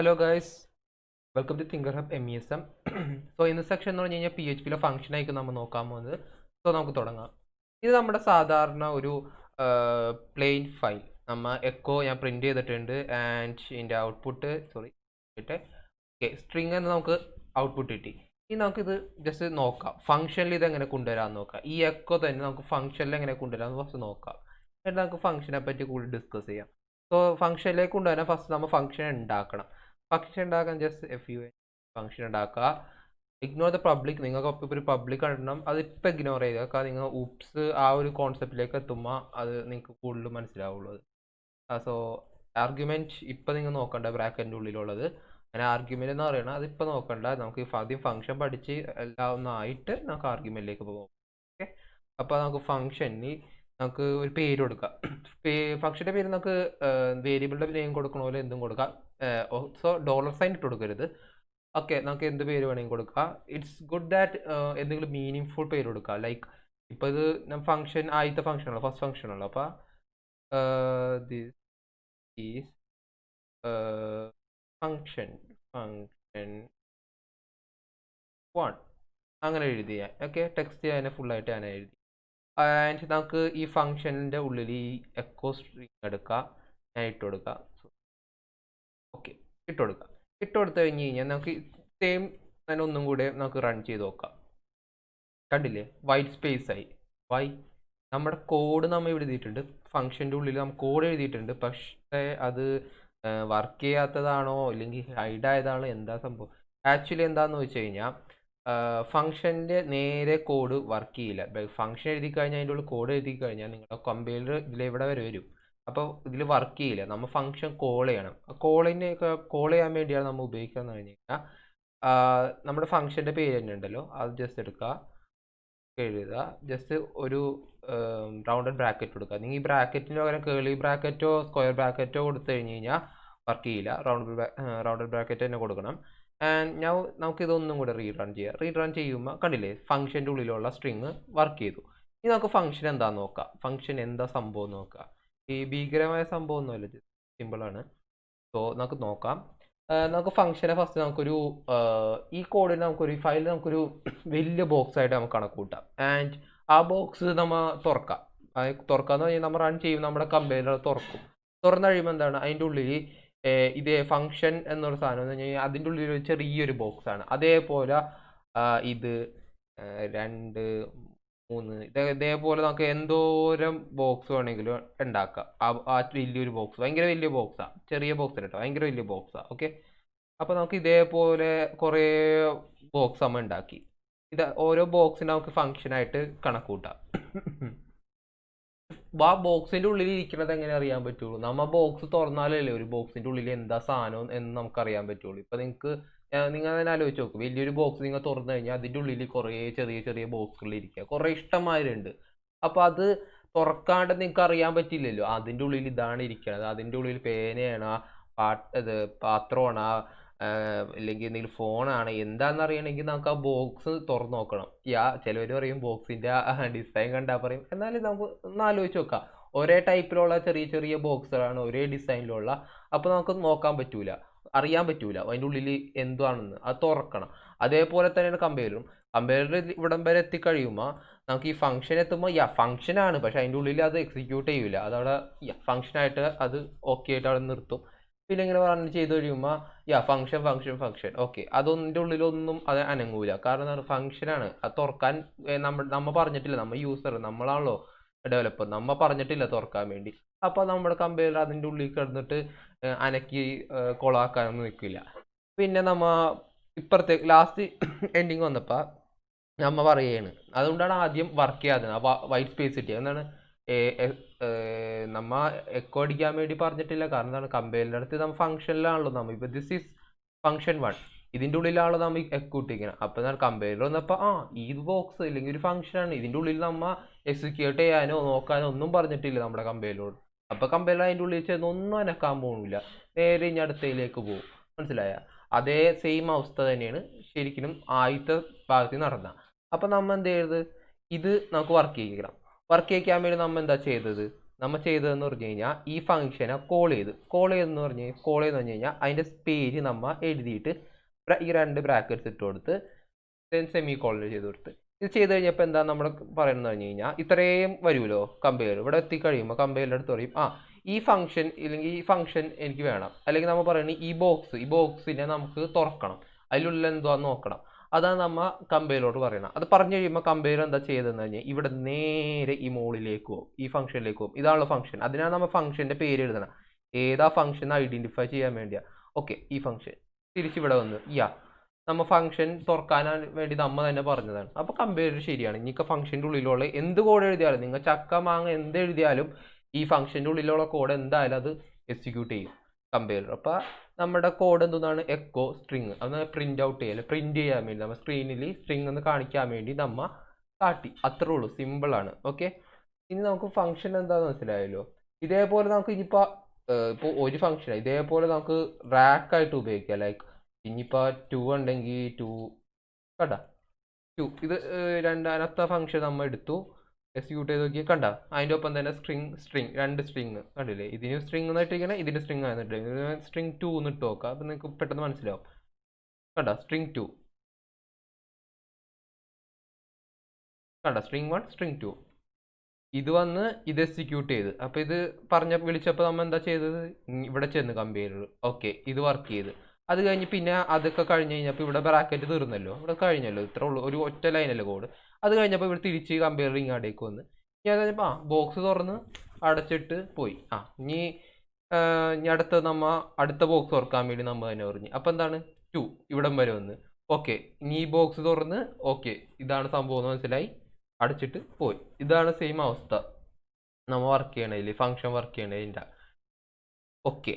Hello guys, welcome to TinkerHub MES. So in this section എന്ന് പറഞ്ഞു കഴിഞ്ഞാൽ PHP function ആയിരിക്കും നമ്മൾ നോക്കാൻ പോകുന്നത്. സോ നമുക്ക് തുടങ്ങാം. ഇത് നമ്മുടെ സാധാരണ ഒരു പ്ലെയിൻ ഫയൽ നമ്മൾ എക്കോ ഞാൻ പ്രിന്റ് ചെയ്തിട്ടുണ്ട് ആൻഡ് ഇതിൻ്റെ ഔട്ട്പുട്ട് സ്ട്രിങ് എന്ന് നമുക്ക് ഔട്ട്പുട്ട് കിട്ടി. ഇനി നമുക്കിത് ജസ്റ്റ് നോക്കാം ഫംഗ്ഷനിൽ ഇത് എങ്ങനെ കൊണ്ടുവരാമെന്ന് നോക്കാം. ഈ എക്കോ തന്നെ നമുക്ക് ഫംഗ്ഷനിൽ എങ്ങനെ കൊണ്ടുവരാമെന്ന് ഫസ്റ്റ് നോക്കാം. എന്നിട്ട് നമുക്ക് ഫംഗ്ഷനെ പറ്റി കൂടുതൽ ഡിസ്കസ് ചെയ്യാം. സോ ഫംഗ്ഷനിലേക്ക് കൊണ്ടുവരാൻ ഫസ്റ്റ് നമ്മൾ ഫംഗ്ഷൻ ഉണ്ടാക്കണം. ഫംഗ്ഷൻ ഉണ്ടാക്കാൻ ജസ്റ്റ് ഫംഗ്ഷൻ ഉണ്ടാക്കുക. Ignore the public. നിങ്ങൾക്ക് ഇപ്പോൾ ഒരു പബ്ലിക് കണ്ടണം, അതിപ്പോൾ ഇഗ്നോർ ചെയ്യുക. കാരണം നിങ്ങൾ ഉപ്സ് ആ ഒരു കോൺസെപ്റ്റിലേക്ക് എത്തുമ്പോൾ അത് നിങ്ങൾക്ക് കൂടുതൽ മനസ്സിലാവുള്ളത്. സോ ആർഗ്യുമെൻറ്റ് ഇപ്പം നിങ്ങൾ നോക്കണ്ട ബ്രാക്കറ്റിൻ്റെ ഉള്ളിലുള്ളത്. അങ്ങനെ ആർഗ്യുമെൻ്റ് എന്ന് പറയുന്നത് അതിപ്പോൾ നോക്കണ്ട. നമുക്ക് ആദ്യം ഫംഗ്ഷൻ പഠിച്ച് എല്ലാം ഒന്നായിട്ട് നമുക്ക് ആർഗ്യുമെൻറ്റിലേക്ക് പോകും. ഓക്കെ, അപ്പോൾ നമുക്ക് ഫംഗ്ഷന് നമുക്ക് ഒരു പേര് കൊടുക്കാം. ഫംഗ്ഷൻ്റെ പേര് നമുക്ക് വേരിയബിളിൻ്റെ നെയിം കൊടുക്കണ പോലെ എന്തും കൊടുക്കാം. സോ $സൈൻ ഇട്ട് കൊടുക്കരുത്. ഓക്കെ, നമുക്ക് എന്ത് പേര് വേണമെങ്കിൽ കൊടുക്കാം. ഇറ്റ്സ് ഗുഡ് ദാറ്റ് എന്തെങ്കിലും മീനിങ് ഫുൾ പേര് കൊടുക്കുക. ലൈക്ക് ഇപ്പോൾ ഇത് ഫംഗ്ഷൻ ആദ്യത്തെ ഫംഗ്ഷനാണല്ലോ, ഫസ്റ്റ് ഫംഗ്ഷനാണല്ലോ. അപ്പോൾ ദിസ് ഈസ് ഫംഗ്ഷൻ 1 അങ്ങനെ എഴുതിയ. ഓക്കെ, ടെക്സ്റ്റ് അതിനെ ഫുള്ളായിട്ട് ഞാൻ എഴുതി. ആൻഡ് നമുക്ക് ഈ ഫംഗ്ഷനിൻ്റെ ഉള്ളിൽ ഈ എക്കോ സ്ട്രിങ് എടുക്കാം. ഞാൻ ഇട്ട് കൊടുക്കാം. ഓക്കെ, ഇട്ട് കൊടുത്തു കഴിഞ്ഞ് കഴിഞ്ഞാൽ നമുക്ക് സെയിം തന്നെ ഒന്നും കൂടെ നമുക്ക് റൺ ചെയ്ത് നോക്കാം. കണ്ടില്ലേ, വൈറ്റ് സ്പേസ് ആയി. വൈ നമ്മുടെ കോഡ് നമ്മൾ ഇവിടെ എഴുതിയിട്ടുണ്ട്. ഫംഗ്ഷൻ്റെ ഉള്ളിൽ നമ്മൾ കോഡ് എഴുതിയിട്ടുണ്ട്. പക്ഷേ അത് വർക്ക് ചെയ്യാത്തതാണോ അല്ലെങ്കിൽ ഹൈഡ് ആയതാണോ എന്താ സംഭവം? ആക്ച്വലി എന്താണെന്ന് വെച്ച് കഴിഞ്ഞാൽ ഫംഗ്ഷൻ്റെ നേരെ കോഡ് വർക്ക് ചെയ്യില്ല. ഫംഗ്ഷൻ എഴുതി കഴിഞ്ഞാൽ അതിൻ്റെ ഉള്ളിൽ കോഡ് എഴുതി കഴിഞ്ഞാൽ നിങ്ങളുടെ കമ്പൈലർ ഇതിലെവിടെ വരും. അപ്പോൾ ഇതിൽ വർക്ക് ചെയ്യില്ല. നമ്മൾ ഫംഗ്ഷൻ കോൾ ചെയ്യണം. കോൾ ചെയ്യാൻ വേണ്ടിയാണ് നമ്മൾ ഉപയോഗിക്കാന്ന് പറഞ്ഞു കഴിഞ്ഞാൽ നമ്മുടെ ഫംഗ്ഷൻ്റെ പേര് തന്നെ ഉണ്ടല്ലോ, അത് ജസ്റ്റ് എടുക്കുക, എഴുതുക. ജസ്റ്റ് ഒരു റൗണ്ടഡ് ബ്രാക്കറ്റ് കൊടുക്കുക. നിങ്ങൾ ഈ ബ്രാക്കറ്റിന് പകരം കേളി ബ്രാക്കറ്റോ സ്ക്വയർ ബ്രാക്കറ്റോ കൊടുത്തു കഴിഞ്ഞ് കഴിഞ്ഞാൽ വർക്ക് ചെയ്യില്ല. റൗണ്ടഡ് ബ്രാക്കറ്റ് തന്നെ കൊടുക്കണം. ആൻഡ് നമുക്ക് ഇതൊന്നും കൂടെ റീറൺ ചെയ്യുമ്പോൾ കണ്ടില്ലേ ഫംഗ്ഷൻ്റെ ഉള്ളിലുള്ള സ്ട്രിങ് വർക്ക് ചെയ്തു. ഇനി നമുക്ക് ഫംഗ്ഷൻ എന്താണെന്ന് നോക്കാം. ഫംഗ്ഷൻ എന്താ സംഭവം നോക്കാം. ഈ ഭീകരമായ സംഭവം ഒന്നുമല്ല, സിമ്പിളാണ്. സോ നമുക്ക് നോക്കാം. നമുക്ക് ഫംഗ്ഷനെ ഫസ്റ്റ് നമുക്കൊരു ഈ കോഡിൽ നമുക്കൊരു ഫയൽ നമുക്കൊരു വലിയ ബോക്സ് ആയിട്ട് നമുക്ക് കണക്ക് കൂട്ടാം. ആൻഡ് ആ ബോക്സ് നമ്മൾ തുറക്കാന്ന് പറഞ്ഞാൽ നമ്മൾ റൺ ചെയ്യും, നമ്മുടെ കമ്പൈലർ തുറക്കും. തുറന്നു കഴിയുമ്പോൾ എന്താണ് അതിൻ്റെ ഉള്ളിൽ ഇതേ ഫംഗ്ഷൻ എന്നൊരു സാധനം എന്ന് കഴിഞ്ഞാൽ അതിൻ്റെ ഉള്ളിൽ ഒരു ചെറിയൊരു ബോക്സ് ആണ്. അതേപോലെ ഇത് 2 3 ഇതേപോലെ നമുക്ക് എന്തോരം ബോക്സ് വേണമെങ്കിലും ഉണ്ടാക്കാം. ആ വലിയൊരു ബോക്സ്, ഭയങ്കര വലിയ ബോക്സാണ്, ചെറിയ ബോക്സ് കേട്ടോ, ഭയങ്കര വലിയ ബോക്സാണ്. ഓക്കെ, അപ്പോൾ നമുക്ക് ഇതേപോലെ കുറേ ബോക്സ് നമ്മൾ ഉണ്ടാക്കി. ഇത് ഓരോ ബോക്സിന് നമുക്ക് ഫംഗ്ഷനായിട്ട് കണക്ക് കൂട്ടാം. ആ ബോക്സിൻ്റെ ഉള്ളിൽ ഇരിക്കുന്നത് എങ്ങനെ അറിയാൻ പറ്റുള്ളൂ? നമ്മൾ ബോക്സ് തുറന്നാലല്ലേ ഒരു ബോക്സിൻ്റെ ഉള്ളിൽ എന്താ സാധനം എന്ന് നമുക്ക് അറിയാൻ പറ്റുള്ളൂ. ഇപ്പം നിങ്ങൾ തന്നെ ആലോചിച്ച് നോക്കും. വലിയൊരു ബോക്സ് നിങ്ങൾ തുറന്നു കഴിഞ്ഞാൽ അതിൻ്റെ ഉള്ളിൽ കുറേ ചെറിയ ചെറിയ ബോക്സുകൾ ഇരിക്കുക, കുറേ ഇഷ്ടംമാരുണ്ട്. അപ്പോൾ അത് തുറക്കാണ്ട് നിങ്ങൾക്ക് അറിയാൻ പറ്റില്ലല്ലോ അതിൻ്റെ ഉള്ളിൽ ഇതാണ് ഇരിക്കുന്നത്. അതിൻ്റെ ഉള്ളിൽ പേനയാണ്, പാത്രമാണ്, അല്ലെങ്കിൽ എന്തെങ്കിലും ഫോണാണ്, എന്താണെന്ന് അറിയണമെങ്കിൽ നമുക്ക് ആ ബോക്സ് തുറന്നു നോക്കണം. ചിലവർ പറയും ബോക്സിൻ്റെ ഡിസൈൻ കണ്ടാൽ പറയും. എന്നാലും നമുക്ക് ഒന്ന് ആലോചിച്ച് നോക്കാം. ഒരേ ടൈപ്പിലുള്ള ചെറിയ ചെറിയ ബോക്സുകളാണ്, ഒരേ ഡിസൈനിലുള്ള. അപ്പോൾ നമുക്ക് നോക്കാൻ പറ്റൂല, അറിയാൻ പറ്റൂല അതിൻ്റെ ഉള്ളിൽ എന്താണെന്ന്. അത് തുറക്കണം. അതേപോലെ തന്നെയാണ് കമ്പൈലറും. കമ്പൈലർ ഇവിടം വരെ എത്തിക്കഴിയുമ്പോൾ നമുക്ക് ഈ ഫംഗ്ഷൻ എത്തുമ്പോൾ ഫംഗ്ഷനാണ്, പക്ഷെ അതിൻ്റെ ഉള്ളിൽ അത് എക്സിക്യൂട്ട് ചെയ്യൂല. അതവിടെ ഫംഗ്ഷനായിട്ട് അത് ഓക്കെ ആയിട്ട് അവിടെ നിർത്തും. പിന്നെ ഇങ്ങനെ പറഞ്ഞ് ചെയ്ത് കഴിയുമ്പോൾ ഫംഗ്ഷൻ ഓക്കെ, അതൊന്നിൻ്റെ ഉള്ളിലൊന്നും അത് അനങ്ങൂല. കാരണം എന്താണ്, ഫംഗ്ഷനാണ്. അത് തുറക്കാൻ നമ്മൾ പറഞ്ഞിട്ടില്ല. നമ്മൾ യൂസർ, നമ്മളാണല്ലോ ഡെവലപ്പർ, നമ്മൾ പറഞ്ഞിട്ടില്ല തുറക്കാൻ വേണ്ടി. അപ്പോൾ നമ്മുടെ കമ്പൈലർ അതിൻ്റെ ഉള്ളിൽ കിടന്നിട്ട് അനക്കി കൊളാക്കാനൊന്നും നിൽക്കില്ല. പിന്നെ ഇപ്പുറത്തെ ലാസ്റ്റ് എൻഡിങ് വന്നപ്പോൾ നമ്മൾ പറയുകയാണ്, അതുകൊണ്ടാണ് ആദ്യം വർക്ക് ചെയ്യാതെ വൈറ്റ് സ്പേസ് കിട്ടിയത്. എന്താണ്, നമ്മ എക്കോ അടിക്കാൻ വേണ്ടി പറഞ്ഞിട്ടില്ല. കാരണം എന്താണ്, കമ്പൈലറിൻ്റെ അടുത്ത് നമ്മൾ ഫംഗ്ഷനിലാണല്ലോ നമ്മൾ. ഇപ്പോൾ ദിസ് ഈസ് ഫംഗ്ഷൻ 1, ഇതിൻ്റെ ഉള്ളിലാണല്ലോ നമ്മൾ എക്കോ ഇട്ടിരിക്കണം. അപ്പോൾ എന്താണ്, കമ്പൈലർ വന്നപ്പോൾ ഈ ബോക്സ് അല്ലെങ്കിൽ ഒരു ഫംഗ്ഷനാണ്, ഇതിൻ്റെ ഉള്ളിൽ നമ്മൾ എക്സിക്യൂട്ട് ചെയ്യാനോ നോക്കാനോ ഒന്നും പറഞ്ഞിട്ടില്ല നമ്മുടെ കമ്പൈലറോട്. അപ്പോൾ കമ്പൈലർ അതിൻ്റെ ഉള്ളിൽ ചെന്ന് ഒന്നും അനക്കാൻ പോകുന്നില്ല, നേരെ ഇനി അടുത്തയിലേക്ക് പോകും. മനസ്സിലായ? അതേ സെയിം അവസ്ഥ തന്നെയാണ് ശരിക്കും ആദ്യത്തെ ഭാഗത്ത് നടന്ന. അപ്പോൾ നമ്മൾ എന്ത് ചെയ്യരുത്, ഇത് നമുക്ക് വർക്ക് ചെയ്യിക്കണം. വർക്ക് ചെയ്യിക്കാൻ വേണ്ടി നമ്മൾ എന്താ ചെയ്തത്, നമ്മൾ ചെയ്തതെന്ന് പറഞ്ഞു കഴിഞ്ഞാൽ ഈ ഫംഗ്ഷനെ കോൾ ചെയ്തെന്ന് പറഞ്ഞു കഴിഞ്ഞാൽ അതിൻ്റെ പേര് നമ്മൾ എഴുതിയിട്ട് ഈ 2 ബ്രാക്കറ്റ്സ് ഇട്ട് കൊടുത്ത് സെമി കോളൻ ചെയ്ത് കൊടുത്ത് ഇത് ചെയ്ത് കഴിഞ്ഞപ്പോൾ എന്താ നമ്മൾ പറയുന്നത് പറഞ്ഞു കഴിഞ്ഞാൽ ഇത്രയും വരുമല്ലോ കമ്പയർ ഇവിടെ എത്തിക്കഴിയുമ്പോൾ കമ്പയറിൻ്റെ അടുത്ത് പറയും ഈ ഫംഗ്ഷൻ ഇല്ലെങ്കിൽ ഈ ഫംഗ്ഷൻ എനിക്ക് വേണം, അല്ലെങ്കിൽ നമ്മൾ പറയുന്നത് ഈ ബോക്സിനെ നമുക്ക് തുറക്കണം, അതിലുള്ള എന്തുവാന്ന് നോക്കണം. അതാണ് നമ്മൾ കമ്പയറിലോട്ട് പറയണം. അത് പറഞ്ഞു കഴിയുമ്പോൾ കമ്പയർ എന്താ ചെയ്തതെന്ന് കഴിഞ്ഞാൽ ഇവിടെ നേരെ ഈ മുകളിലേക്ക് പോകും, ഈ ഫംഗ്ഷനിലേക്ക് പോകും. ഇതാണല്ലോ ഫംഗ്ഷൻ. അതിനാണ് നമ്മൾ ഫംഗ്ഷൻ്റെ പേര് എഴുതണം, ഏതാ ഫംഗ്ഷൻ ഐഡന്റിഫൈ ചെയ്യാൻ വേണ്ടിയാ. ഓക്കെ, ഈ ഫംഗ്ഷൻ തിരിച്ചിവിടെ വന്നു. നമ്മൾ ഫംഗ്ഷൻ തുറക്കാൻ വേണ്ടി നമ്മൾ തന്നെ പറഞ്ഞതാണ്. അപ്പോൾ കമ്പയർ ശരിയാണ്. ഇനിയൊക്കെ ഫംഗ്ഷൻ്റെ ഉള്ളിലുള്ള എന്ത് കോഡ് എഴുതിയാലും, നിങ്ങൾ ചക്ക മാങ്ങ എന്ത് എഴുതിയാലും ഈ ഫംഗ്ഷൻ്റെ ഉള്ളിലുള്ള കോഡ് എന്തായാലും അത് എക്സിക്യൂട്ട് ചെയ്യും കമ്പയർ. അപ്പോൾ നമ്മുടെ കോഡ് എന്താണ് എക്കോ സ്ട്രിങ്, അത് പ്രിന്റ് ഔട്ട് ചെയ്യല്, പ്രിന്റ് ചെയ്യാൻ വേണ്ടി നമ്മൾ സ്ക്രീനിൽ സ്ട്രിങ് എന്ന് കാണിക്കാൻ വേണ്ടി നമ്മൾ കാട്ടി. അത്രേ ഉള്ളൂ, സിമ്പിളാണ്. ഓക്കെ, ഇനി നമുക്ക് ഫംഗ്ഷൻ എന്താണെന്ന് മനസ്സിലായല്ലോ. ഇതേപോലെ നമുക്ക് ഇപ്പോൾ ഒരു ഫംഗ്ഷൻ ഇതേപോലെ നമുക്ക് റാക്കായിട്ട് ഉപയോഗിക്കാം. ലൈക്ക് ഇനിയിപ്പോൾ 2 ഉണ്ടെങ്കിൽ 2 കണ്ട 2 ഇത് രണ്ടാമത്തെ ഫംഗ്ഷൻ നമ്മൾ എടുത്തു, എക്സിക്യൂട്ട് ചെയ്ത് നോക്കി. കണ്ട അതിൻ്റെ ഒപ്പം തന്നെ സ്ട്രിങ് 2 സ്ട്രിങ് കണ്ടില്ലേ. ഇതിന് സ്ട്രിങ് എന്നിട്ടിരിക്കണേ, ഇതിന് സ്ട്രിങ് ആയിരുന്നിട്ടിരിക്കണേ. സ്ട്രിങ് 2 എന്ന് ഇട്ട് നോക്കാം, അപ്പം നിങ്ങൾക്ക് പെട്ടെന്ന് മനസ്സിലാവും. കണ്ട സ്ട്രിങ് 2, കണ്ട സ്ട്രിങ് 1 സ്ട്രിങ് 2. ഇത് വന്ന് ഇത് എക്സിക്യൂട്ട് ചെയ്ത്. അപ്പോൾ ഇത് വിളിച്ചപ്പോൾ നമ്മൾ എന്താ ചെയ്തത്, ഇവിടെ ചെന്ന് കമ്പയർ. ഓക്കെ, ഇത് വർക്ക് ചെയ്ത്. അത് കഴിഞ്ഞ് പിന്നെ അതൊക്കെ കഴിഞ്ഞ് കഴിഞ്ഞപ്പോൾ ഇവിടെ ബ്രാക്കറ്റ് തീർന്നല്ലോ, ഇവിടെ കഴിഞ്ഞല്ലോ. ഇത്ര ഉള്ളൂ, ഒരു ഒറ്റ ലൈനല്ലേ കോഡ്. അത് കഴിഞ്ഞപ്പോൾ ഇവിടെ തിരിച്ച് കമ്പയറിങ് അവിടേക്ക് വന്ന് ഞാൻ കഴിഞ്ഞപ്പോൾ ബോക്സ് തുറന്ന് അടച്ചിട്ട് പോയി. ഇനി അടുത്ത അടുത്ത ബോക്സ് തുറക്കാൻ വേണ്ടി നമ്മൾ തന്നെ പറഞ്ഞു. അപ്പോൾ എന്താണ് 2 ഇവിടം വരെ വന്ന്. ഓക്കെ, ഇനി ഈ ബോക്സ് തുറന്ന് ഓക്കെ ഇതാണ് സംഭവം എന്ന് മനസ്സിലായി, അടച്ചിട്ട് പോയി. ഇതാണ് സെയിം അവസ്ഥ നമ്മൾ വർക്ക് ചെയ്യണതിൽ, ഫംഗ്ഷൻ വർക്ക് ചെയ്യണതിൻ്റെ. ഓക്കെ.